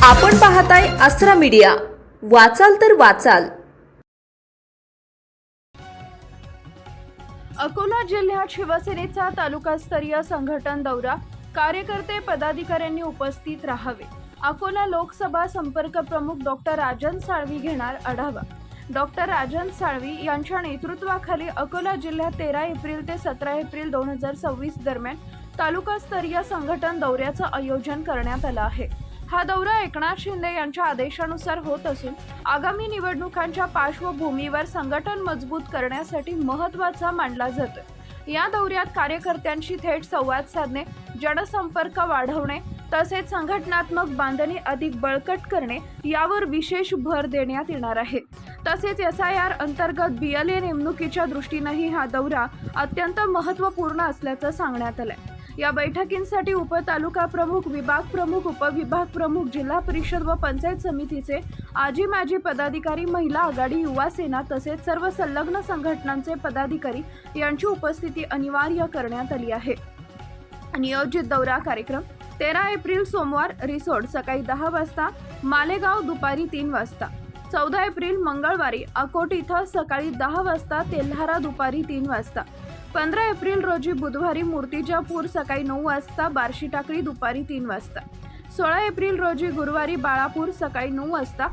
आपण पाहताय आसरा मीडिया, वाचाल तर वाचाल। अकोला जिल्ह्यात शिवसेनेचा तालुकास्तरीय संघटन दौरा, कार्यकर्ते पदाधिकाऱ्यांनी उपस्थित राहावे। अकोला लोकसभा संपर्क प्रमुख डॉक्टर राजन साळवी घेणार आढावा। डॉक्टर राजन साळवी यांच्या नेतृत्वाखाली अकोला जिल्ह्यात 13 एप्रिल ते 17 एप्रिल 2026 दरम्यान तालुकास्तरीय संघटन दौऱ्याचं आयोजन करण्यात आलं आहे। हा दौरा एकनाथ शिंदे यांच्या आदेशानुसार होत असून आगामी निवडणुकांच्या पार्श्वभूमीवर संघटन मजबूत करण्यासाठी महत्त्वाचा मानला जातो। या दौऱ्यात कार्यकर्त्यांशी थेट संवाद साधणे, जनसंपर्क वाढवणे तसेच संघटनात्मक बांधणी अधिक बळकट करणे यावर विशेष भर देण्यात येणार आहे। तसेच SIR अंतर्गत BLA नेमणुकीच्या दृष्टीनेही हा दौरा अत्यंत महत्त्वपूर्ण असल्याचं सांगण्यात आलंय। या बैठकींसाठी उपतालुका प्रमुख, विभाग प्रमुख, उपविभाग प्रमुख, जिल्हा परिषद व पंचायत समितीचे आजी माजी पदाधिकारी, महिला आघाडी, युवा सेना तसेच सर्व संलग्न संघटनांचे पदाधिकारी यांची उपस्थिती अनिवार्य करण्यात आली आहे। नियोजित दौरा कार्यक्रम 13 एप्रिल सोमवार रिसोड सकाळी 10 वाजता, मालेगाव दुपारी 3 वाजता। 14 एप्रिल मंगळवारी अकोट इथं सकाळी 10 वाजता, तेल्हारा दुपारी 3 वाजता। 15 एप्रिल रोजी बुधवारी मूर्तिजापूर सकाळी 9 वाजता, बार्शी टाकळी दुपारी 3 वाजता। 16 एप्रिल रोजी गुरुवारी बाळापूर सकाळी 9 वाजता,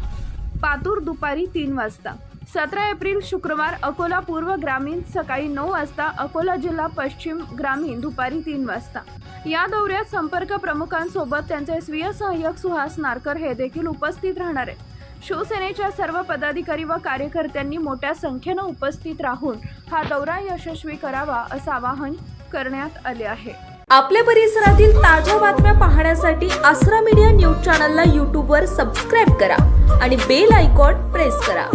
पातूर दुपारी 3 वाजता। 17 एप्रिल शुक्रवार अकोला पूर्व ग्रामीण सकाळी 9 वाजता, अकोला जिल्हा पश्चिम ग्रामीण दुपारी 3 वाजता। या दौऱ्यात संपर्क प्रमुखांसोबत त्यांचे स्वीय सहाय्यक सुहास नारकर हे देखील उपस्थित राहणार आहेत। शिवसेनेच्या सर्व पदाधिकारी व कार्यकर्त्यांनी मोठ्या संख्येने उपस्थित राहून हा दौरा यशस्वी करावा असं आवाहन करण्यात आले आहे। आपल्या परिसरातील ताज्या बातम्या पाहण्यासाठी आसरा मीडिया न्यूज चॅनलला YouTube वर सबस्क्राइब करा आणि बेल आयकॉन प्रेस करा।